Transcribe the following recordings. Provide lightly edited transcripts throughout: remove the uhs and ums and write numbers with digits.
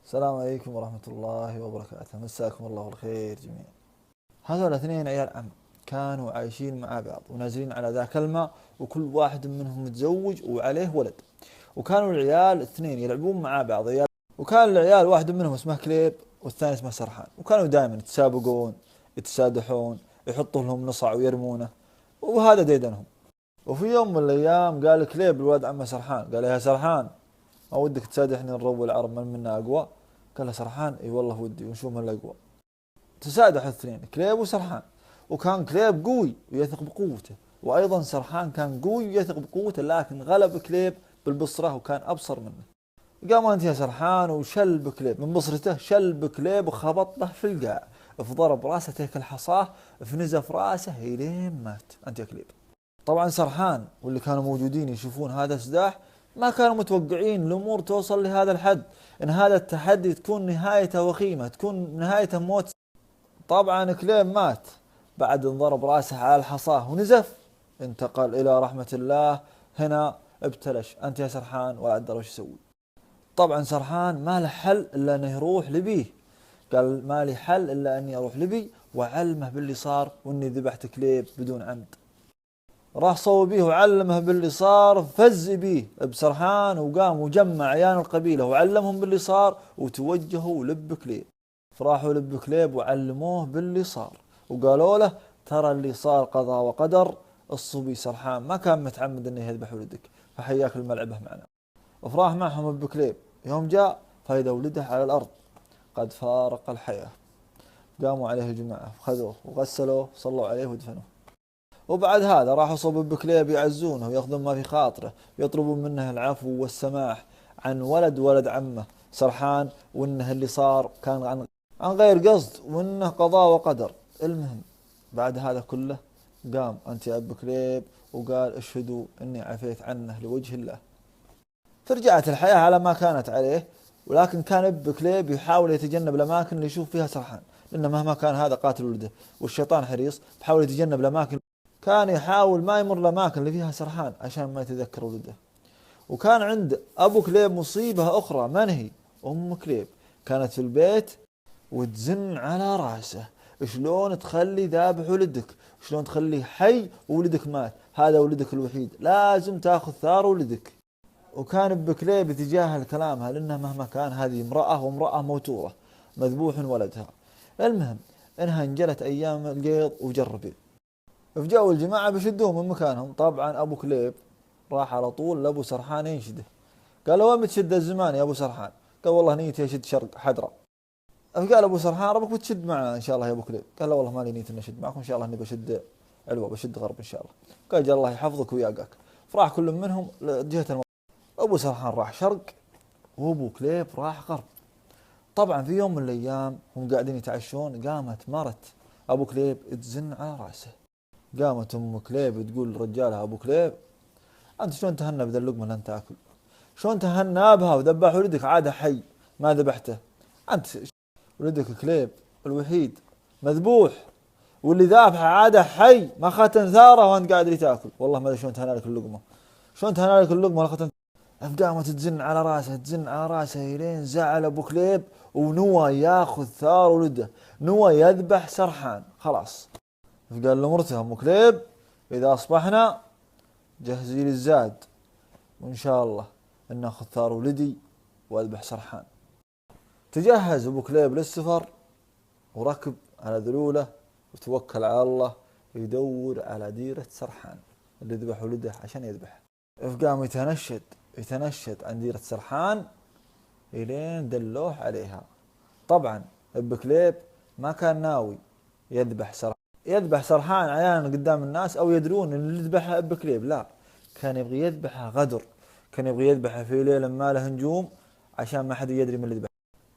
السلام عليكم ورحمة الله وبركاته، مساكم الله بالخير جميعا. هذول اثنين عيال عم كانوا عايشين مع بعض ونازلين على ذاك الماء، وكل واحد منهم متزوج وعليه ولد. وكانوا العيال اثنين يلعبون مع بعض عيال. وكان العيال واحد منهم اسمه كليب والثاني اسمه سرحان، وكانوا دائما يتسابقون يتسادحون، يحطوا لهم نصع ويرمونه، وهذا ديدنهم. وفي يوم من الايام قال كليب الولد عمه سرحان، قال يا سرحان ما ودك تسادحني نروي العرب من منا اقوى؟ قال له سرحان اي والله ودي، ونشوف من الاقوى. تسادحوا الاثنين كليب وسرحان، وكان كليب قوي ويثق بقوته، وايضا سرحان كان قوي ويثق بقوته، لكن غلب كليب بالبصره وكان ابصر منه. قام انت يا سرحان وشل بكليب من بصرته، شل بكليب وخبطه في القاع، فضرب راسه تيك الحصاه، فنزف راسه الين مات انت يا كليب. طبعا سرحان واللي كانوا موجودين يشوفون هذا السداح ما كانوا متوقعين الامور توصل لهذا الحد، ان هذا التحدي تكون نهايته وخيمه، تكون نهايته موت. طبعا كليم مات بعد ان ضرب راسه على الحصاه ونزف، انتقل الى رحمه الله. هنا ابتلش انت يا سرحان ولا ادري وش يسوي. طبعا سرحان ما له حل الا انه يروح لبيه، قال ما لي حل الا اني اروح لبي واعلمه باللي صار واني ذبحت كليب بدون عمد. راح صوب بيه وعلمه باللي صار، فز بيه بسرحان، وقام وجمع عيان القبيلة وعلمهم باللي صار، وتوجهوا لب كليب. فراحوا لب كليب وعلموه باللي صار، وقالوا له ترى اللي صار قضاء وقدر، الصبي سرحان ما كان متعمد انه يذبح ولدك، فحياك الملعبه معنا. وفراح معهم اب كليب، يوم جاء فاذا ولده على الارض قد فارق الحياة. قاموا عليه الجماعة وخذوه وغسلوه وصلوا عليه ودفنوه. وبعد هذا راحوا صوب بكليب يعزونه وياخذون ما في خاطره، ويطلبون منه العفو والسماح عن ولد عمه سرحان، وانه اللي صار كان عن غير قصد، وانه قضاء وقدر. المهم بعد هذا كله قام انت يا اب كليب وقال اشهدوا اني عفيت عنه لوجه الله. فرجعت الحياة على ما كانت عليه، ولكن كان اب كليب يحاول يتجنب الاماكن اللي يشوف فيها سرحان، لانه مهما كان هذا قاتل ولده والشيطان حريص، بحاول يتجنب الاماكن. كان يحاول ما يمر الأماكن اللي فيها سرحان عشان ما يتذكر ولده. وكان عند أبو كليب مصيبة أخرى، من هي؟ أم كليب كانت في البيت وتزن على راسه، شلون تخلي ذابح ولدك؟ شلون تخليه حي وولدك مات؟ هذا ولدك الوحيد، لازم تاخذ ثار ولدك. وكان ابو كليب يتجاهل كلامها، لأنه مهما كان هذه امرأة، وامرأة موتورة مذبوح ولدها. المهم انها انجلت ايام القيض وجربت، فجاءوا الجماعة بيشدوه من مكانهم. طبعا أبو كليب راح على طول لأبو سرحان ينشده، قال له وين بتشد الزمان يا أبو سرحان؟ قال والله نيتي أشد شرق حدرة. فقال أبو سرحان ربك بتشد معنا إن شاء الله يا أبو كليب؟ قال له والله ما لي نية إني أشد معكم، إن شاء الله إني بشد علوة، بشد غرب إن شاء الله. قال جل الله يحفظك وياقاك. فراح كل منهم لجهة أبو سرحان راح شرق، وأبو كليب راح غرب. طبعا في يوم من الأيام هم قاعدين يتعشون، قامت مرت أبو كليب تزن على راسه. قامت ام كليب تقول لرجالها ابو كليب انت شلون تهنى بذا اللقمه اللي انت تاكل؟ شلون تهنى بها وذبح ولدك عاده حي ما ذبحته؟ انت ولدك كليب الوحيد مذبوح، واللي ذابحه عاده حي ما ختن ثاره، وانت قاعد لي تاكل. والله ما ادري شلون تهنى لك اللقمه، شلون تهنى لك اللقمه ولا ختن. قامت تزن على راسه، تزن على راسه الين زعل ابو كليب، ونوى ياخذ ثار ولده، نوى يذبح سرحان خلاص. فقال لمرته ام كليب اذا اصبحنا جهزي لي الزاد، وان شاء الله ان اخذ ثار ولدي واذبح سرحان. تجهز ابو كليب للسفر، وركب على ذلوله وتوكل على الله يدور على ديرة سرحان اللي ذبح ولده عشان يذبح. فقام يتنشد عن ديرة سرحان الين دلوه عليها. طبعا ابو كليب ما كان ناوي يذبح سرحان عيانا قدام الناس او يدرون ان اللي ذبحها ابو كليب، لا، كان يبغي يذبحها غدر، كان يبغي يذبحها في ليل ما له نجوم عشان ما حد يدري من اللي ذبح.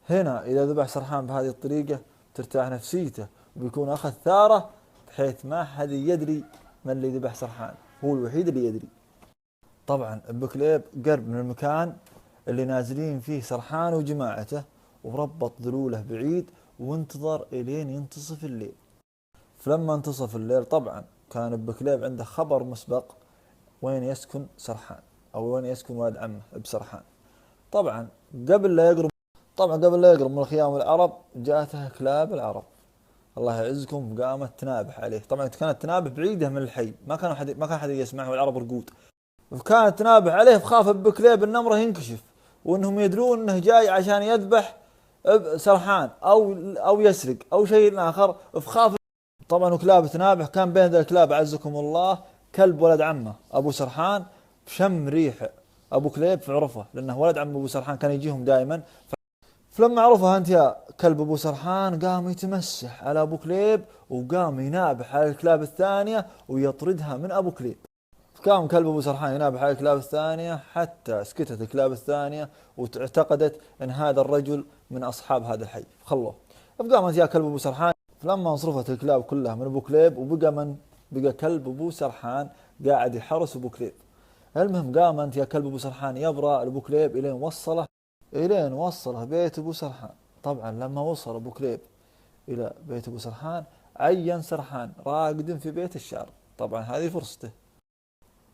هنا اذا ذبح سرحان بهذه الطريقه ترتاح نفسيته، وبيكون اخذ ثاره بحيث ما حد يدري من اللي ذبح سرحان، هو الوحيد اللي يدري. طبعا ابو كليب قرب من المكان اللي نازلين فيه سرحان وجماعته، وربط ذلوله بعيد وانتظر الين ينتصف الليل. فلما انتصف الليل طبعا كان ابو كليب عنده خبر مسبق وين يسكن سرحان، او وين يسكن ولد عمه بسرحان. طبعا قبل لا يقرب طبعا قبل لا يقرب من الخيام العرب جاءتها كلاب العرب الله يعزكم، قامت تنابح عليه. طبعا كانت تنابح بعيدة من الحي، ما كان حد يسمعها، والعرب رقود، فكانت تنابح عليه، فخاف بكليب النمرة ينكشف وانهم يدرون انه جاي عشان يذبح سرحان او يسرق او شيء اخر، فخاف. طبعا وكلاب تنابح، كان بين ذا الكلاب اعزكم الله كلب ولد عمه ابو سرحان، شم ريح ابو كليب فعرفه، لانه ولد عم ابو سرحان كان يجيهم دائما. فلما عرفها انت يا كلب ابو سرحان قام يتمسح على ابو كليب، وقام ينابح على الكلاب الثانيه ويطردها من ابو كليب. فقام كلب ابو سرحان ينابح على الكلاب الثانيه حتى سكتت الكلاب الثانيه، واعتقدت ان هذا الرجل من اصحاب هذا الحي، خلوه. فقام انت يا كلب ابو سرحان، فلما انصرفت الكلاب كلها من ابو كليب، بقى كلب ابو سرحان قاعد يحرس ابو كليب. المهم قام انت يا كلب ابو سرحان يبرأ ابو كليب الين وصله بيت ابو سرحان. طبعا لما وصل ابو كليب الى بيت ابو سرحان عين سرحان راقد في بيت الشعر، طبعا هذه فرصته.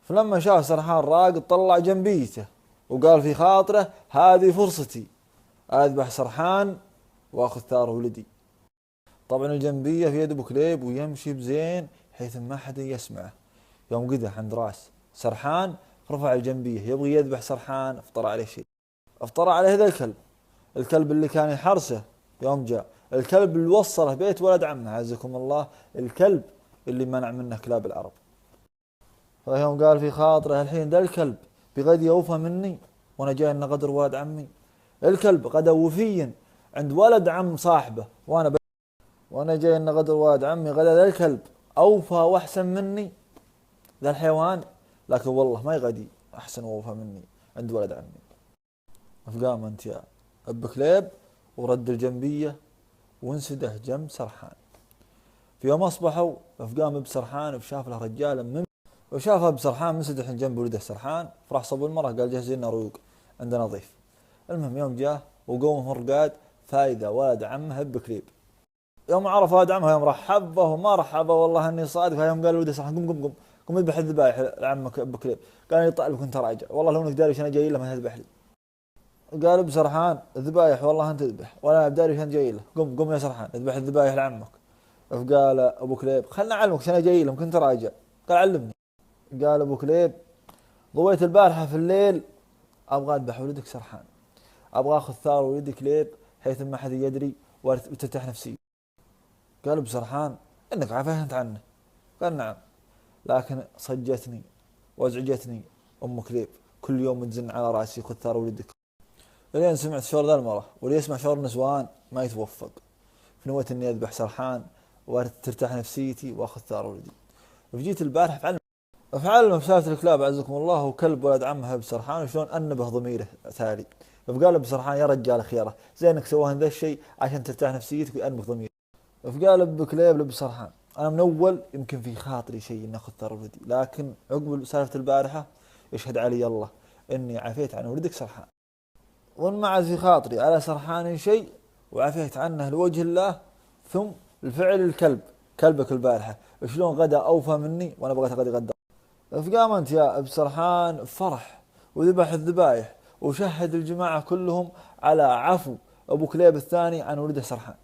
فلما شاف سرحان راقد طلع جنبيته وقال في خاطره هذه فرصتي اذبح سرحان واخذ ثار ولدي. طبعا الجنبيه في يد ابو كليب ويمشي بزين حيث ما حد يسمعه. يوم قدح عند راس سرحان رفع الجنبيه يبغي يذبح سرحان، افطر عليه شيء، افطر عليه ذا الكلب اللي كان يحرسه. يوم جاء الكلب اللي وصله بيت ولد عمه عزكم الله، الكلب اللي منع منه كلاب العرب. فيوم قال في خاطره الحين ذا الكلب بغدي اوفى مني، وانا جاي ان غدر ولد عمي. الكلب غدا وفيا عند ولد عم صاحبه، وانا جاي ان غدر ولد عمي، غدا ذا الكلب اوفى واحسن مني ذا الحيوان، لكن والله ما يغدي احسن واوفى مني عند ولد عمي. فقام انت يا اب كليب ورد الجنبيه وانسده جنب سرحان. في يوم اصبحوا فقام بسرحان وشاف له رجال وشافها بسرحان منسدح جنب ولده سرحان، فراح صب المرأة قال جهزي لنا ريوق عندنا ضيف. المهم يوم جاه وقومه رقاد، فاذا ولد عمه بكليب. يوم عرف ولد عمه يوم رحبه وما رحبه والله اني صادق. يوم قال ولده سرحان قم قم قم قم اذبح الذبايح لعمك بكليب. قال يطلع لك كنت راجع والله لو انك داري انا جاي له ما تذبح لي. قال بسرحان الذبايح والله انت تذبح ولا بداري انا جاي له، قم قم يا سرحان اذبح الذبايح لعمك. فقال ابو كليب خلنا اعلمك انا جاي له كنت راجع. قال علمني. قال ابو كليب ضويت البارحه في الليل ابغى اذبح ولدك سرحان، ابغى اخذ ثار ولدي كليب حيث ما حد يدري وترتاح نفسي. قال بسرحان انك عفيت عنه. قال نعم، لكن صجتني وازعجتني ام كليب كل يوم تزن على راسي خذ ثار ولدك. لين سمعت شعور ذا المرة، واللي يسمع شعور النسوان ما يتوفق. فنويت اني اذبح سرحان وترتاح نفسيتي واخذ ثار ولدي. فجيت البارحه فعلم بسالفة الكلاب عزكم الله، وكلب ولد عمها بسرحان وشلون انبه ضميره تالي. فقال بسرحان يا رجال خيره زينك سواه ذا الشيء عشان ترتاح نفسيتك وينبه ضميرك. فقال بكليب لبسرحان انا من اول يمكن في خاطري شيء اني اخذ ثار ولدي، لكن عقب سالفة البارحة يشهد علي الله اني عفيت عن ولدك سرحان، وان ما عاد في خاطري على سرحان شيء وعفيت عنه لوجه الله. ثم الفعل الكلب كلبك البارحة شلون غدا اوفى مني وانا بغيت غدا. فقام انت يا بسرحان فرح وذبح الذبايح وشهد الجماعة كلهم على عفو ابو كليب الثاني عن ولده سرحان.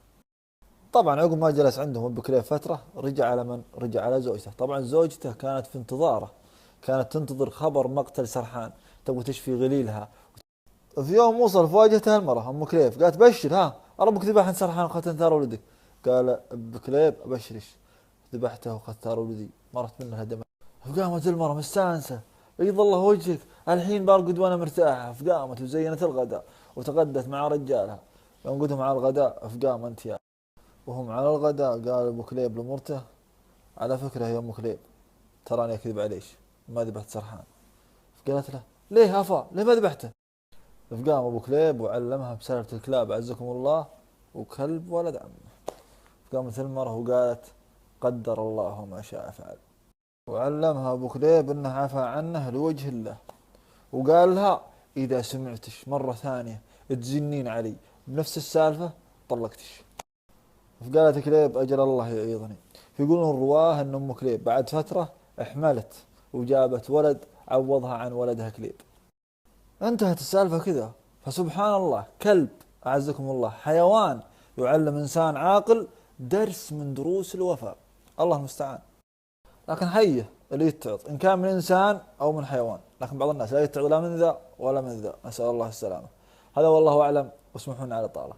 طبعا عقب ما جلس عندهم ابو كليب فترة رجع على من؟ رجع على زوجته. طبعا زوجته كانت في انتظاره، كانت تنتظر خبر مقتل سرحان، تبغى تشفي غليلها. في يوم وصل فواجهتها المرأة ام كليب قالت بشر ها ربك ذبح عن سرحان وقتل ثار ولدك. قال ابو كليب ابشرش ذبحته وقتل ثار ولدي مرت منها دم. فقامت المرأة مستانسة بيض الله وجهك الحين برقد وانا مرتاحة. فقامت وزينت الغداء وتغدت مع رجالها. يوم قدهم على الغداء فقام انت يا وهم على الغداء قال ابو كليب لمرته على فكرة يا ام كليب تراني اكذب عليش ما ذبحت سرحان. فقالت له ليه افا ليه ما ذبحته؟ فقام ابو كليب وعلمها بسالفة الكلاب عزكم الله وكلب ولد عمه. فقامت المرأة وقالت قدر الله ما شاء فعل، وعلمها ابو كليب انه عفى عنه لوجه الله، وقال لها اذا سمعتش مرة ثانية تزنين علي بنفس السالفة طلقتش. فقالت كليب اجل الله يعيضني. فيقولون الرواه ان ام كليب بعد فترة احملت وجابت ولد عوضها عن ولدها كليب. انتهت السالفة كذا. فسبحان الله كلب أعزكم الله حيوان يعلم إنسان عاقل درس من دروس الوفاء، الله المستعان. لكن حية اللي يتعظ إن كان من إنسان أو من حيوان، لكن بعض الناس لا يتعظ لا من ذا ولا من ذا، نسأل الله السلامة. هذا والله أعلم، واسمحوا لنا على طالة.